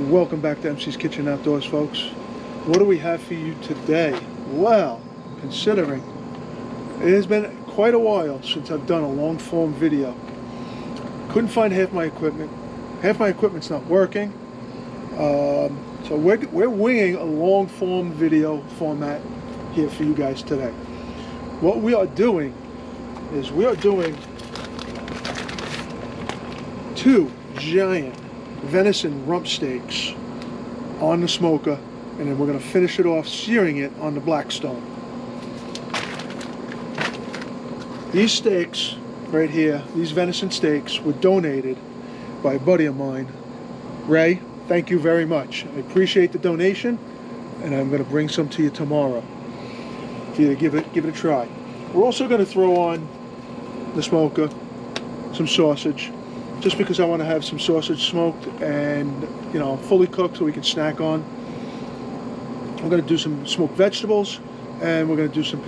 Welcome back to MC's Kitchen Outdoors, folks. What do we have for you today? Well, considering it has been quite a while since I've done a long form video. Couldn't find half my equipment. Half my equipment's not working. So we're winging a long form video format here for you guys today. What we are doing is we are doing two giant venison rump steaks on the smoker, and then we're going to finish it off searing it on the Blackstone. These steaks right here, these venison steaks, were donated by a buddy of mine, Ray. Thank you very much. I appreciate the donation, and I'm going to bring some to you tomorrow for you to give it a try. We're also going to throw on the smoker some sausage, just because I want to have some sausage smoked and, you know, fully cooked so we can snack on. I'm going to do some smoked vegetables, and we're going to do some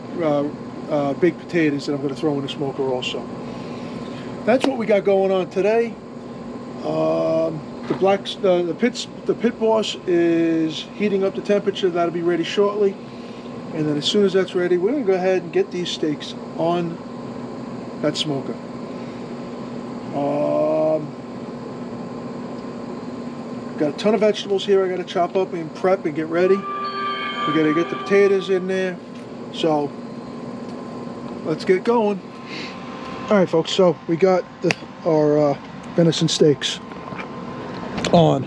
baked potatoes that I'm going to throw in the smoker also. That's what we got going on today. The pit boss is heating up the temperature. That'll be ready shortly, and then as soon as that's ready, we're going to go ahead and get these steaks on that smoker. Got a ton of vegetables here I got to chop up and prep and get ready. We got to get the potatoes in there. So let's get going. All right, folks. So we got our venison steaks on.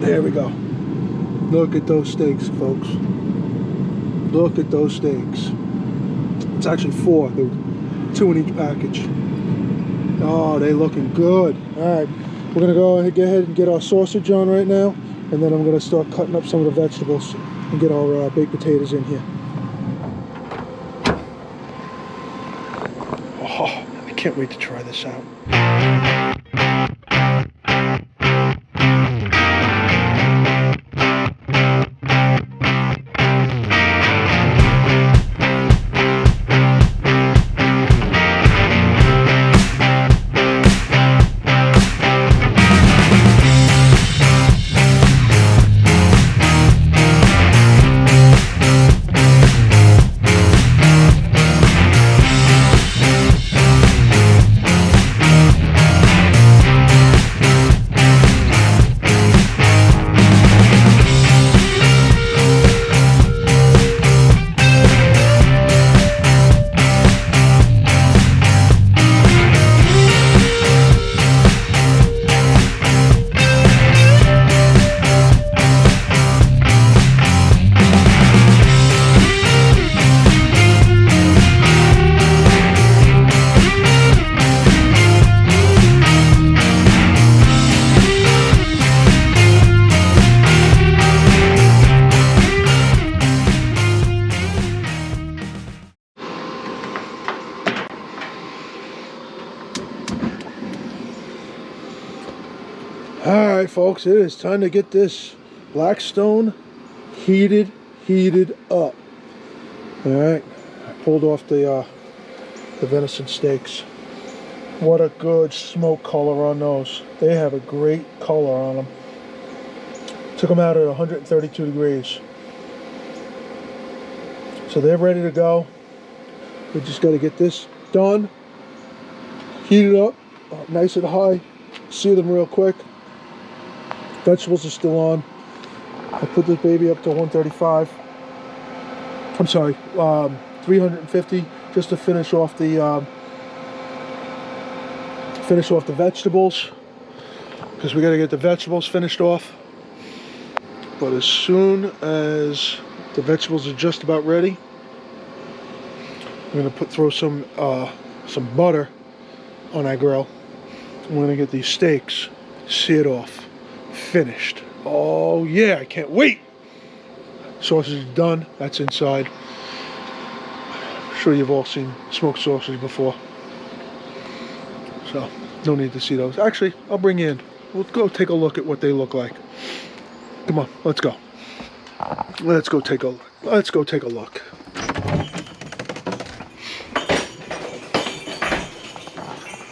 There we go. Look at those steaks, folks. Look at those steaks. It's actually 4. They're 2 in each package. Oh, they're looking good. All right. We're going to go ahead and get our sausage on right now, and then I'm going to start cutting up some of the vegetables and get our baked potatoes in here. Oh, I can't wait to try this out. Alright, folks, it is time to get this Blackstone heated up. Alright, I pulled off the venison steaks. What a good smoke color on those. They have a great color on them. Took them out at 132 degrees. So they're ready to go. We just got to get this done. Heat it up nice and high. Sear them real quick. Vegetables are still on. I put this baby up to 135. I'm sorry, 350, just to finish off the vegetables, because we got to get the vegetables finished off. But as soon as the vegetables are just about ready, I'm gonna throw some butter on that grill. I'm gonna get these steaks seared off. Finished. Oh yeah, I can't wait. Sausage is done. That's inside. I'm sure you've all seen smoked sausage before, so no need to see those. Actually, I'll bring you in. We'll go take a look at what they look like. Come on, let's go. Let's go take a look. Let's go take a look.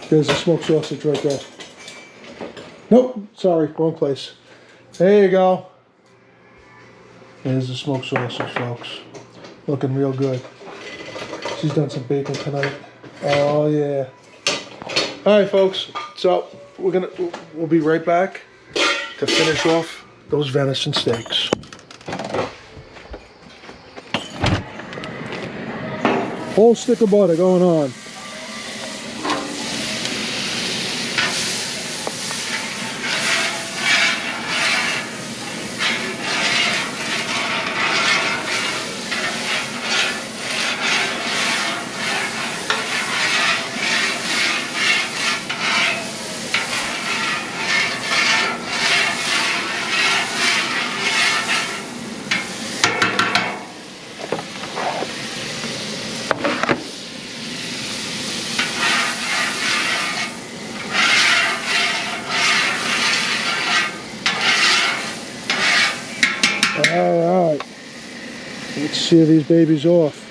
There's the smoked sausage right there. Nope, sorry, wrong place. There you go. Here's the smoked sausage, folks. Looking real good. She's done some bacon tonight. Oh yeah. All right, folks. So we'll be right back to finish off those venison steaks. Whole stick of butter going on. Alright, let's sear these babies off.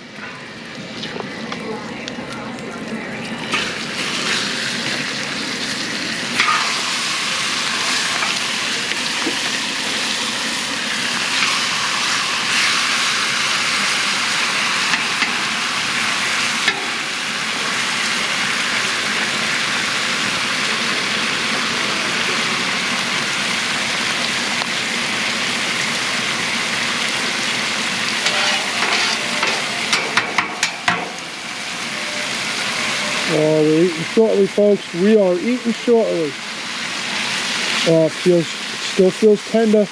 Oh, we're eating shortly, folks. We are eating shortly. Oh, it still feels tender.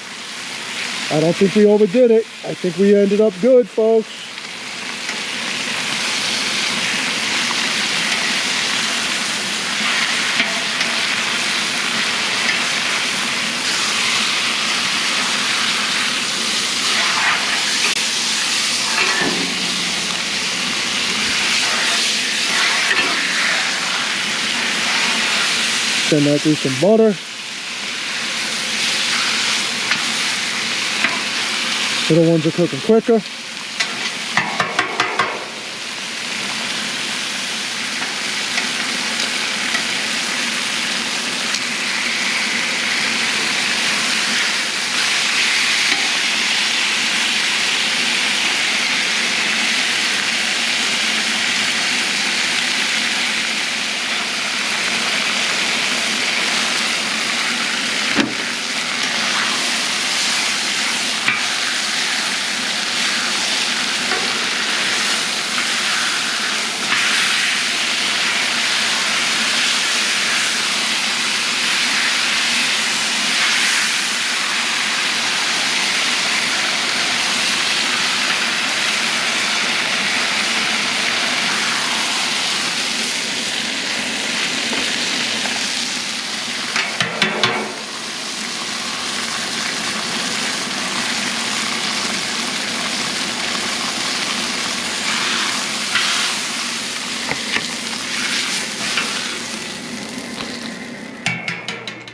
I don't think we overdid it. I think we ended up good, folks. Send that through some butter. Little ones are cooking quicker.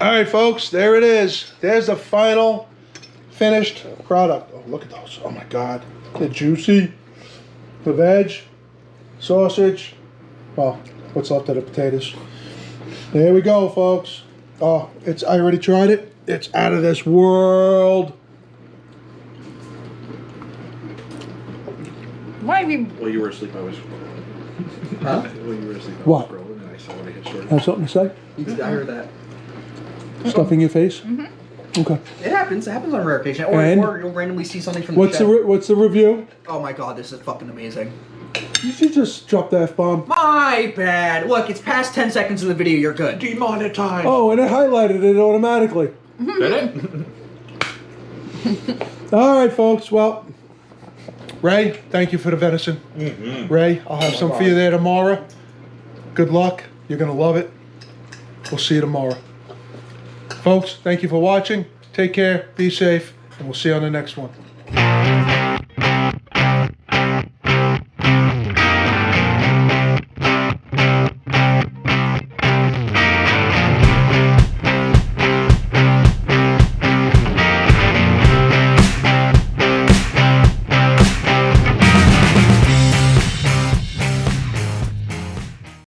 All right, folks, there it is. There's the final finished product. Oh, look at those. Oh my God. They're juicy. The veg, sausage. Well, what's left of the potatoes. There we go, folks. Oh, I already tried it. It's out of this world. Why have you... While you were asleep, I was... Huh? While you were asleep, I What? was scrolling and I saw what I hit short. Have something to say? I heard that. Stuff in your face? Okay. It happens. It happens on rare occasion. And? Or you'll randomly see something from What's the chat. what's the review? Oh my God, this is fucking amazing. You should just drop the F-bomb. My bad. Look, it's past 10 seconds of the video. You're good. Demonetized! Oh, and it highlighted it automatically. Did it? All right, folks. Well, Ray, thank you for the venison. Ray, I'll have some for you there tomorrow. Good luck. You're going to love it. We'll see you tomorrow. Folks, thank you for watching. Take care. Be safe. And we'll see you on the next one.